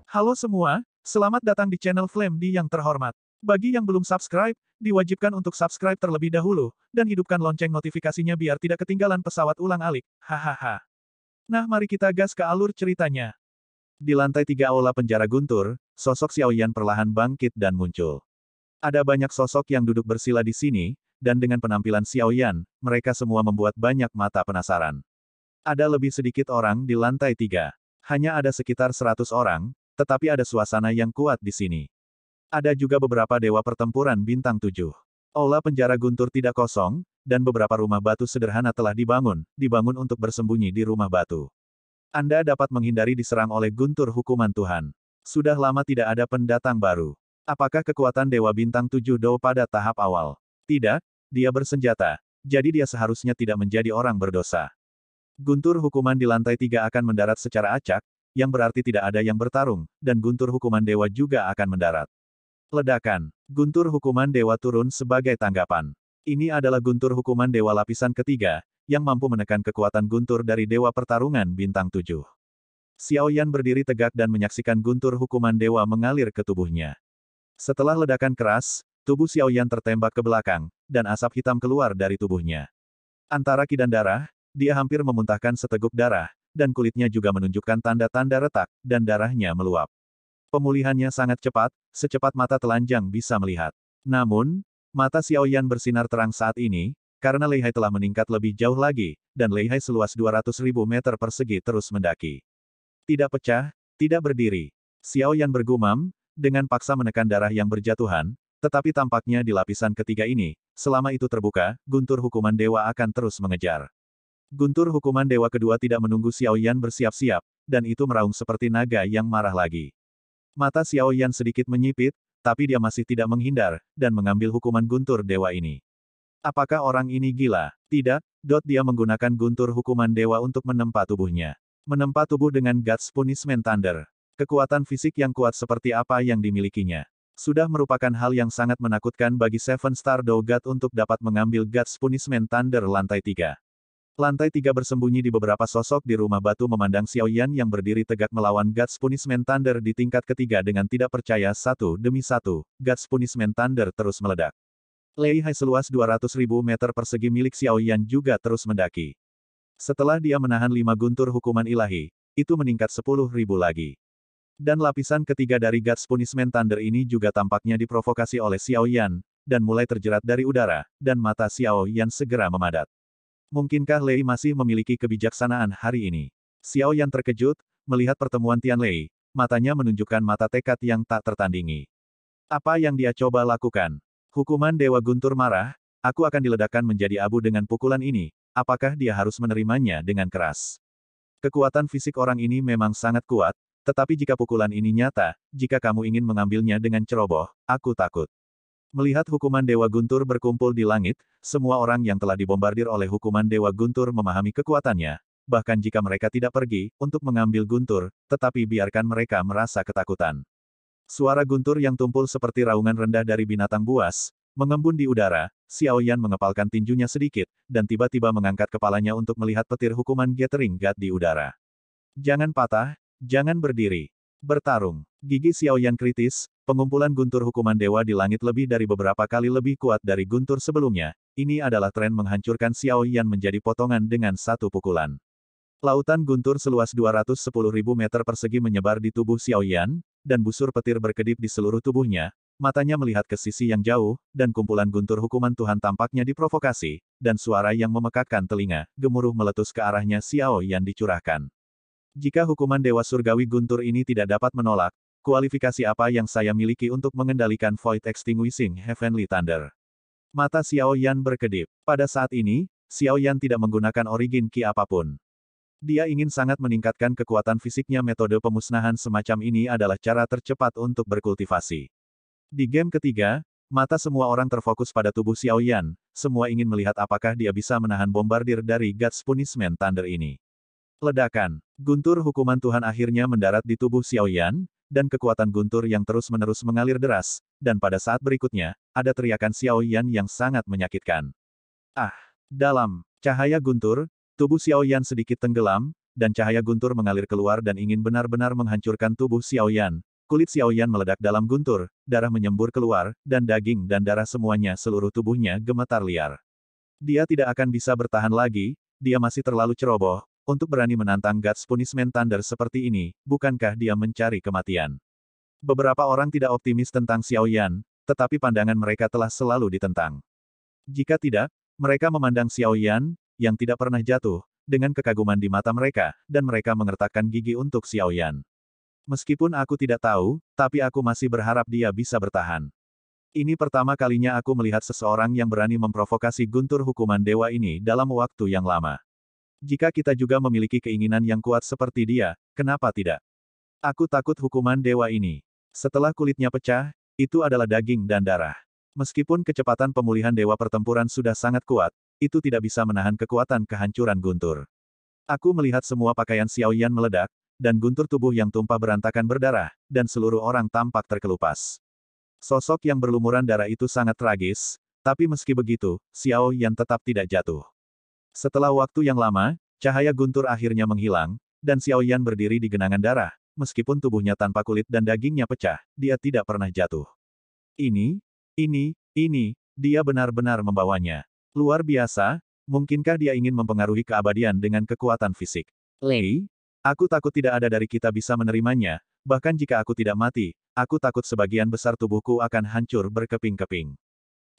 Halo semua, selamat datang di channel Flame D yang terhormat. Bagi yang belum subscribe, diwajibkan untuk subscribe terlebih dahulu, dan hidupkan lonceng notifikasinya biar tidak ketinggalan pesawat ulang-alik. Hahaha. Nah mari kita gas ke alur ceritanya. Di lantai 3 aula penjara Guntur, sosok Xiaoyan perlahan bangkit dan muncul. Ada banyak sosok yang duduk bersila di sini, dan dengan penampilan Xiaoyan, mereka semua membuat banyak mata penasaran. Ada lebih sedikit orang di lantai 3. Hanya ada sekitar 100 orang, tetapi ada suasana yang kuat di sini. Ada juga beberapa dewa pertempuran bintang 7. Aula penjara Guntur tidak kosong, dan beberapa rumah batu sederhana telah dibangun untuk bersembunyi di rumah batu. Anda dapat menghindari diserang oleh guntur hukuman Tuhan. Sudah lama tidak ada pendatang baru. Apakah kekuatan Dewa Bintang 7 Do pada tahap awal? Tidak, dia bersenjata. Jadi dia seharusnya tidak menjadi orang berdosa. Guntur hukuman di lantai 3 akan mendarat secara acak, yang berarti tidak ada yang bertarung, dan guntur hukuman dewa juga akan mendarat. Ledakan. Guntur hukuman dewa turun sebagai tanggapan. Ini adalah guntur hukuman dewa lapisan ketiga, yang mampu menekan kekuatan guntur dari dewa pertarungan bintang 7. Xiaoyan berdiri tegak dan menyaksikan guntur hukuman dewa mengalir ke tubuhnya. Setelah ledakan keras, tubuh Xiaoyan tertembak ke belakang, dan asap hitam keluar dari tubuhnya. Antara ki dan darah, dia hampir memuntahkan seteguk darah, dan kulitnya juga menunjukkan tanda-tanda retak, dan darahnya meluap. Pemulihannya sangat cepat, secepat mata telanjang bisa melihat. Namun, mata Xiaoyan bersinar terang saat ini, karena Leihai telah meningkat lebih jauh lagi, dan Leihai seluas 200.000 meter persegi terus mendaki. Tidak pecah, tidak berdiri. Xiaoyan bergumam, dengan paksa menekan darah yang berjatuhan, tetapi tampaknya di lapisan ketiga ini, selama itu terbuka, guntur hukuman dewa akan terus mengejar. Guntur hukuman dewa kedua tidak menunggu Xiaoyan bersiap-siap, dan itu meraung seperti naga yang marah lagi. Mata Xiaoyan sedikit menyipit, tapi dia masih tidak menghindar, dan mengambil hukuman guntur dewa ini. Apakah orang ini gila? Tidak, dia menggunakan guntur hukuman dewa untuk menempa tubuhnya. Menempa tubuh dengan God's Punishment Thunder. Kekuatan fisik yang kuat seperti apa yang dimilikinya. Sudah merupakan hal yang sangat menakutkan bagi Seven Star Dao God untuk dapat mengambil God's Punishment Thunder lantai 3. Lantai 3 bersembunyi di beberapa sosok di rumah batu memandang Xiaoyan yang berdiri tegak melawan God's Punishment Thunder di tingkat ketiga dengan tidak percaya satu demi satu. God's Punishment Thunder terus meledak. Leihai seluas 200.000 meter persegi milik Xiaoyan juga terus mendaki. Setelah dia menahan 5 guntur hukuman ilahi, itu meningkat 10.000 lagi. Dan lapisan ketiga dari God's Punishment Thunder ini juga tampaknya diprovokasi oleh Xiaoyan, dan mulai terjerat dari udara, dan mata Xiaoyan segera memadat. Mungkinkah Lei masih memiliki kebijaksanaan hari ini? Xiaoyan terkejut, melihat pertemuan Tian Lei, matanya menunjukkan mata tekad yang tak tertandingi. Apa yang dia coba lakukan? Hukuman Dewa Guntur marah, aku akan diledakkan menjadi abu dengan pukulan ini, apakah dia harus menerimanya dengan keras? Kekuatan fisik orang ini memang sangat kuat, tetapi jika pukulan ini nyata, jika kamu ingin mengambilnya dengan ceroboh, aku takut. Melihat hukuman Dewa Guntur berkumpul di langit, semua orang yang telah dibombardir oleh hukuman Dewa Guntur memahami kekuatannya, bahkan jika mereka tidak pergi untuk mengambil Guntur, tetapi biarkan mereka merasa ketakutan. Suara Guntur yang tumpul seperti raungan rendah dari binatang buas, mengembun di udara. Xiaoyan mengepalkan tinjunya sedikit, dan tiba-tiba mengangkat kepalanya untuk melihat petir hukuman Gathering God di udara. Jangan patah, jangan berdiri. Bertarung. Gigi Xiaoyan kritis, pengumpulan guntur hukuman dewa di langit lebih dari beberapa kali lebih kuat dari guntur sebelumnya. Ini adalah tren menghancurkan Xiaoyan menjadi potongan dengan satu pukulan. Lautan guntur seluas 210.000 meter persegi menyebar di tubuh Xiaoyan, dan busur petir berkedip di seluruh tubuhnya. Matanya melihat ke sisi yang jauh, dan kumpulan guntur hukuman Tuhan tampaknya diprovokasi, dan suara yang memekakkan telinga, gemuruh meletus ke arahnya Xiaoyan dicurahkan. Jika hukuman Dewa Surgawi Guntur ini tidak dapat menolak, kualifikasi apa yang saya miliki untuk mengendalikan Void Extinguishing Heavenly Thunder? Mata Xiaoyan berkedip. Pada saat ini, Xiaoyan tidak menggunakan origin ki apapun. Dia ingin sangat meningkatkan kekuatan fisiknya. Metode pemusnahan semacam ini adalah cara tercepat untuk berkultivasi. Di game ketiga, mata semua orang terfokus pada tubuh Xiaoyan, semua ingin melihat apakah dia bisa menahan bombardir dari God's Punishment Thunder ini. Ledakan. Guntur hukuman Tuhan akhirnya mendarat di tubuh Xiaoyan, dan kekuatan guntur yang terus-menerus mengalir deras, dan pada saat berikutnya, ada teriakan Xiaoyan yang sangat menyakitkan. Ah! Dalam cahaya guntur, tubuh Xiaoyan sedikit tenggelam, dan cahaya guntur mengalir keluar dan ingin benar-benar menghancurkan tubuh Xiao Yan. Kulit Xiao Yan meledak dalam guntur, darah menyembur keluar, dan daging dan darah semuanya seluruh tubuhnya gemetar liar. Dia tidak akan bisa bertahan lagi, dia masih terlalu ceroboh, untuk berani menantang God's Punishment Thunder seperti ini, bukankah dia mencari kematian? Beberapa orang tidak optimis tentang Xiao Yan, tetapi pandangan mereka telah selalu ditentang. Jika tidak, mereka memandang Xiao Yan, yang tidak pernah jatuh, dengan kekaguman di mata mereka, dan mereka mengertakkan gigi untuk Xiao Yan. Meskipun aku tidak tahu, tapi aku masih berharap dia bisa bertahan. Ini pertama kalinya aku melihat seseorang yang berani memprovokasi guntur hukuman dewa ini dalam waktu yang lama. Jika kita juga memiliki keinginan yang kuat seperti dia, kenapa tidak? Aku takut hukuman dewa ini. Setelah kulitnya pecah, itu adalah daging dan darah. Meskipun kecepatan pemulihan dewa pertempuran sudah sangat kuat, itu tidak bisa menahan kekuatan kehancuran guntur. Aku melihat semua pakaian Xiao Yan meledak, dan guntur tubuh yang tumpah berantakan berdarah, dan seluruh orang tampak terkelupas. Sosok yang berlumuran darah itu sangat tragis, tapi meski begitu, Xiao Yan tetap tidak jatuh. Setelah waktu yang lama, cahaya guntur akhirnya menghilang, dan Xiao Yan berdiri di genangan darah, meskipun tubuhnya tanpa kulit dan dagingnya pecah, dia tidak pernah jatuh. Ini, dia benar-benar membawanya. Luar biasa, mungkinkah dia ingin mempengaruhi keabadian dengan kekuatan fisik? Lei, aku takut tidak ada dari kita bisa menerimanya, bahkan jika aku tidak mati, aku takut sebagian besar tubuhku akan hancur berkeping-keping.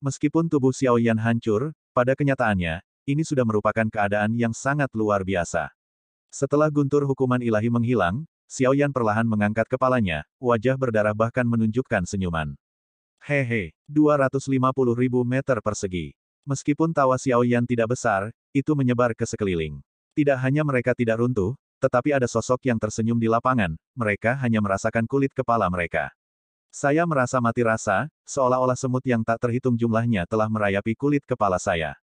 Meskipun tubuh Xiao Yan hancur, pada kenyataannya, ini sudah merupakan keadaan yang sangat luar biasa. Setelah guntur hukuman ilahi menghilang, Xiao Yan perlahan mengangkat kepalanya, wajah berdarah bahkan menunjukkan senyuman. Hehe, 250.000 meter persegi. Meskipun tawa Xiao Yan tidak besar, itu menyebar ke sekeliling. Tidak hanya mereka tidak runtuh, tetapi ada sosok yang tersenyum di lapangan, mereka hanya merasakan kulit kepala mereka. Saya merasa mati rasa, seolah-olah semut yang tak terhitung jumlahnya telah merayapi kulit kepala saya.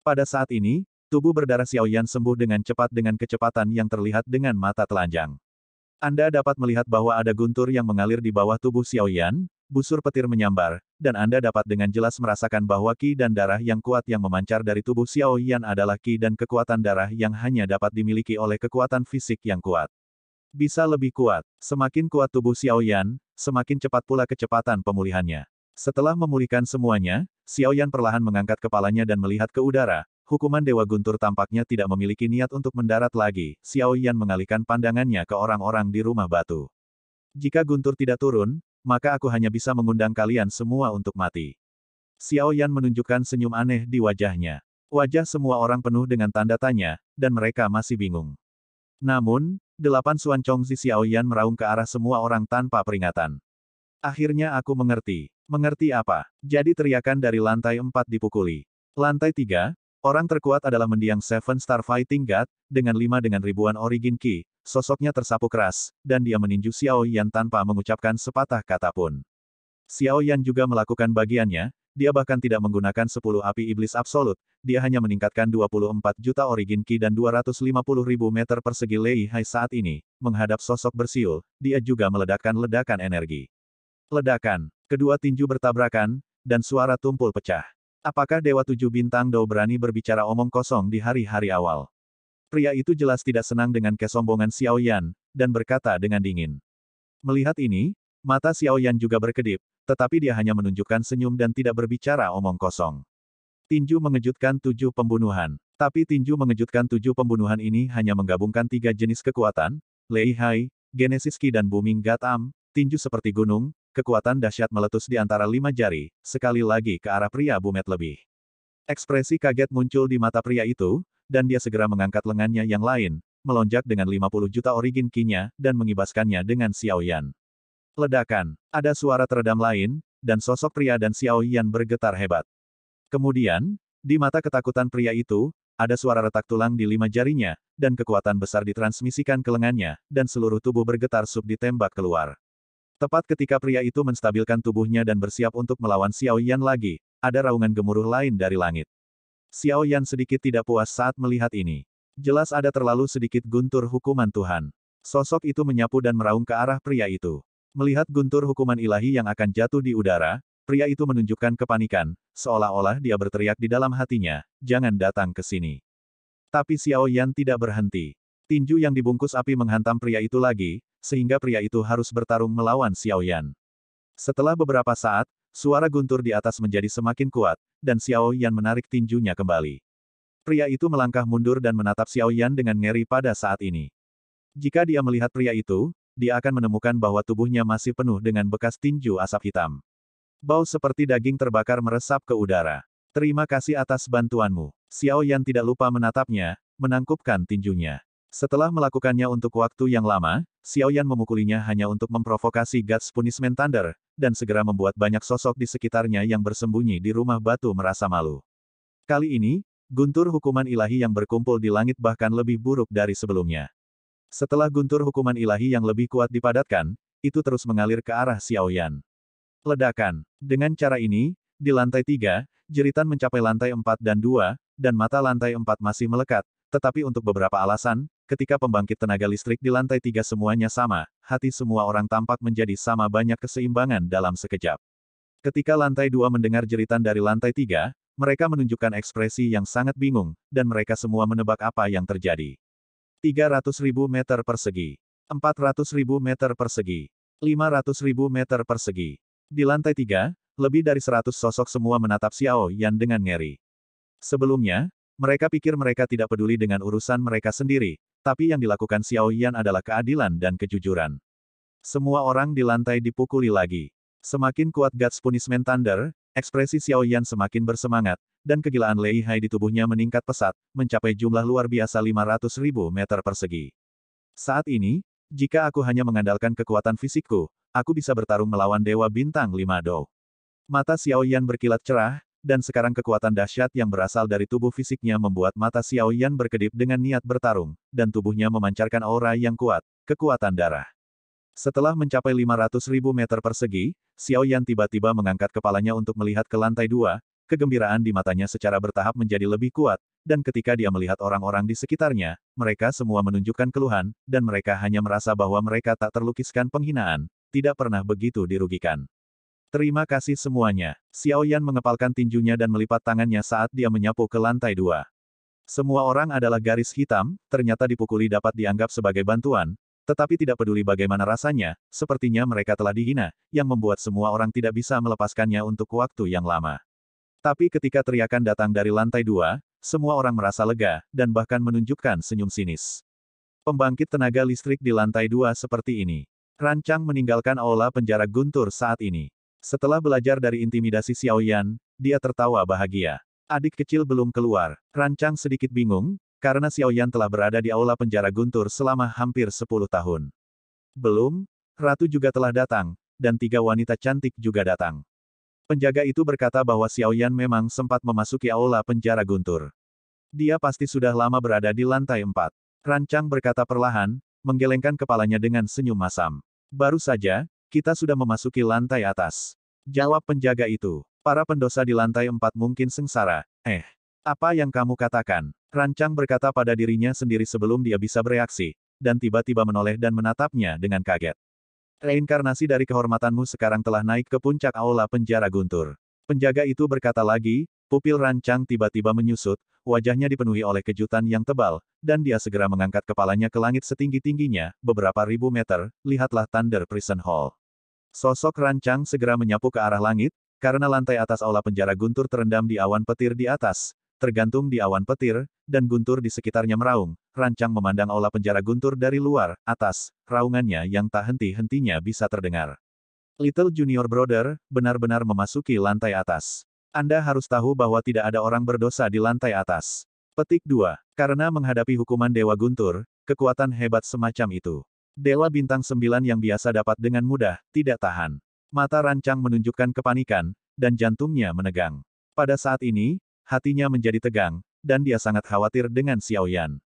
Pada saat ini, tubuh berdarah Xiao Yan sembuh dengan cepat dengan kecepatan yang terlihat dengan mata telanjang. Anda dapat melihat bahwa ada guntur yang mengalir di bawah tubuh Xiao Yan, busur petir menyambar, dan Anda dapat dengan jelas merasakan bahwa ki dan darah yang kuat yang memancar dari tubuh Xiao Yan adalah ki dan kekuatan darah yang hanya dapat dimiliki oleh kekuatan fisik yang kuat. Bisa lebih kuat. Semakin kuat tubuh Xiao Yan, semakin cepat pula kecepatan pemulihannya. Setelah memulihkan semuanya, Xiao Yan perlahan mengangkat kepalanya dan melihat ke udara. Hukuman Dewa Guntur tampaknya tidak memiliki niat untuk mendarat lagi. Xiao Yan mengalihkan pandangannya ke orang-orang di rumah batu. Jika Guntur tidak turun, maka aku hanya bisa mengundang kalian semua untuk mati. Xiao Yan menunjukkan senyum aneh di wajahnya. Wajah semua orang penuh dengan tanda tanya, dan mereka masih bingung. Namun, 8 Suan Chongzi Xiao Yan meraung ke arah semua orang tanpa peringatan. Akhirnya aku mengerti. Mengerti apa? Jadi teriakan dari lantai 4 dipukuli. Lantai 3, orang terkuat adalah mendiang Seven Star Fighting God, dengan ribuan origin ki, sosoknya tersapu keras, dan dia meninju Xiao Yan tanpa mengucapkan sepatah kata pun. Xiao Yan juga melakukan bagiannya, dia bahkan tidak menggunakan 10 api iblis absolut, dia hanya meningkatkan 24 juta origin ki dan 250.000 meter persegi Lei Hai saat ini, menghadap sosok bersiul, dia juga meledakkan ledakan energi. Ledakan, kedua tinju bertabrakan, dan suara tumpul pecah. Apakah Dewa 7 Bintang Dou berani berbicara omong kosong di hari-hari awal? Pria itu jelas tidak senang dengan kesombongan Xiao Yan, dan berkata dengan dingin. Melihat ini, mata Xiao Yan juga berkedip, tetapi dia hanya menunjukkan senyum dan tidak berbicara omong kosong. Tinju mengejutkan 7 pembunuhan. Tapi tinju mengejutkan 7 pembunuhan ini hanya menggabungkan 3 jenis kekuatan, Lei Hai, Genesis Ki dan Booming God Am, tinju seperti gunung, kekuatan dahsyat meletus di antara 5 jari, sekali lagi ke arah pria bumet lebih. Ekspresi kaget muncul di mata pria itu, dan dia segera mengangkat lengannya yang lain, melonjak dengan 50 juta origin ki-nya, dan mengibaskannya dengan Xiao Yan. Ledakan. Ada suara teredam lain, dan sosok pria dan Xiao Yan bergetar hebat. Kemudian, di mata ketakutan pria itu, ada suara retak tulang di 5 jarinya, dan kekuatan besar ditransmisikan ke lengannya, dan seluruh tubuh bergetar sub ditembak keluar. Tepat ketika pria itu menstabilkan tubuhnya dan bersiap untuk melawan Xiao Yan lagi, ada raungan gemuruh lain dari langit. Xiao Yan sedikit tidak puas saat melihat ini. Jelas ada terlalu sedikit guntur hukuman Tuhan. Sosok itu menyapu dan meraung ke arah pria itu. Melihat guntur hukuman ilahi yang akan jatuh di udara, pria itu menunjukkan kepanikan, seolah-olah dia berteriak di dalam hatinya, jangan datang ke sini. Tapi Xiao Yan tidak berhenti. Tinju yang dibungkus api menghantam pria itu lagi, sehingga pria itu harus bertarung melawan Xiao Yan. Setelah beberapa saat, suara guntur di atas menjadi semakin kuat, dan Xiao Yan menarik tinjunya kembali. Pria itu melangkah mundur dan menatap Xiao Yan dengan ngeri pada saat ini. Jika dia melihat pria itu, dia akan menemukan bahwa tubuhnya masih penuh dengan bekas tinju asap hitam. Bau seperti daging terbakar meresap ke udara. Terima kasih atas bantuanmu. Xiao Yan tidak lupa menatapnya, menangkupkan tinjunya. Setelah melakukannya untuk waktu yang lama, Xiao Yan memukulinya hanya untuk memprovokasi God's Punishment Thunder, dan segera membuat banyak sosok di sekitarnya yang bersembunyi di rumah batu merasa malu. Kali ini, guntur hukuman ilahi yang berkumpul di langit bahkan lebih buruk dari sebelumnya. Setelah guntur hukuman ilahi yang lebih kuat dipadatkan, itu terus mengalir ke arah Xiao Yan. Ledakan. Dengan cara ini, di lantai 3, jeritan mencapai lantai 4 dan 2, dan mata lantai 4 masih melekat, tetapi untuk beberapa alasan, ketika pembangkit tenaga listrik di lantai 3 semuanya sama, hati semua orang tampak menjadi sama banyak keseimbangan dalam sekejap. Ketika lantai 2 mendengar jeritan dari lantai 3, mereka menunjukkan ekspresi yang sangat bingung, dan mereka semua menebak apa yang terjadi. 300.000 meter persegi. 400.000 meter persegi. 500.000 meter persegi. Di lantai 3, lebih dari 100 sosok semua menatap Xiao Yan dengan ngeri. Sebelumnya, mereka pikir mereka tidak peduli dengan urusan mereka sendiri, tapi yang dilakukan Xiao Yan adalah keadilan dan kejujuran. Semua orang di lantai dipukuli lagi. Semakin kuat God's Punishment Thunder, ekspresi Xiao Yan semakin bersemangat, dan kegilaan Lei Hai di tubuhnya meningkat pesat, mencapai jumlah luar biasa 500.000 meter persegi. Saat ini, jika aku hanya mengandalkan kekuatan fisikku, aku bisa bertarung melawan Dewa Bintang 5 Dou. Mata Xiao Yan berkilat cerah, dan sekarang kekuatan dahsyat yang berasal dari tubuh fisiknya membuat mata Xiao Yan berkedip dengan niat bertarung, dan tubuhnya memancarkan aura yang kuat, kekuatan darah. Setelah mencapai 500.000 meter persegi, Xiao Yan tiba-tiba mengangkat kepalanya untuk melihat ke lantai 2, kegembiraan di matanya secara bertahap menjadi lebih kuat, dan ketika dia melihat orang-orang di sekitarnya, mereka semua menunjukkan keluhan, dan mereka hanya merasa bahwa mereka tak terlukiskan penghinaan, tidak pernah begitu dirugikan. Terima kasih semuanya. Xiao Yan mengepalkan tinjunya dan melipat tangannya saat dia menyapu ke lantai 2. Semua orang adalah garis hitam, ternyata dipukuli dapat dianggap sebagai bantuan, tetapi tidak peduli bagaimana rasanya, sepertinya mereka telah dihina, yang membuat semua orang tidak bisa melepaskannya untuk waktu yang lama. Tapi ketika teriakan datang dari lantai 2, semua orang merasa lega, dan bahkan menunjukkan senyum sinis. Pembangkit tenaga listrik di lantai 2 seperti ini. Rancang meninggalkan aula penjara guntur saat ini. Setelah belajar dari intimidasi Xiao Yan, dia tertawa bahagia. Adik kecil belum keluar. Rancang sedikit bingung, karena Xiao Yan telah berada di aula penjara guntur selama hampir 10 tahun. Belum, Ratu juga telah datang, dan 3 wanita cantik juga datang. Penjaga itu berkata bahwa Xiao Yan memang sempat memasuki aula penjara guntur. Dia pasti sudah lama berada di lantai 4. Rancang berkata perlahan, menggelengkan kepalanya dengan senyum masam. Baru saja, kita sudah memasuki lantai atas. Jawab penjaga itu. Para pendosa di lantai 4 mungkin sengsara. Apa yang kamu katakan? Rancang berkata pada dirinya sendiri sebelum dia bisa bereaksi, dan tiba-tiba menoleh dan menatapnya dengan kaget. Reinkarnasi dari kehormatanmu sekarang telah naik ke puncak aula penjara guntur. Penjaga itu berkata lagi, pupil Rancang tiba-tiba menyusut, wajahnya dipenuhi oleh kejutan yang tebal, dan dia segera mengangkat kepalanya ke langit setinggi-tingginya, beberapa ribu meter, lihatlah Thunder Prison Hall. Sosok Rancang segera menyapu ke arah langit, karena lantai atas aula penjara guntur terendam di awan petir di atas, tergantung di awan petir, dan guntur di sekitarnya meraung. Rancang memandang aula penjara guntur dari luar, atas, raungannya yang tak henti-hentinya bisa terdengar. Little Junior Brother, benar-benar memasuki lantai atas. Anda harus tahu bahwa tidak ada orang berdosa di lantai atas. Petik 2. Karena menghadapi hukuman Dewa Guntur, kekuatan hebat semacam itu. Dewa Bintang 9 yang biasa dapat dengan mudah, tidak tahan. Mata Rancang menunjukkan kepanikan, dan jantungnya menegang. Pada saat ini, hatinya menjadi tegang, dan dia sangat khawatir dengan Xiao Yan.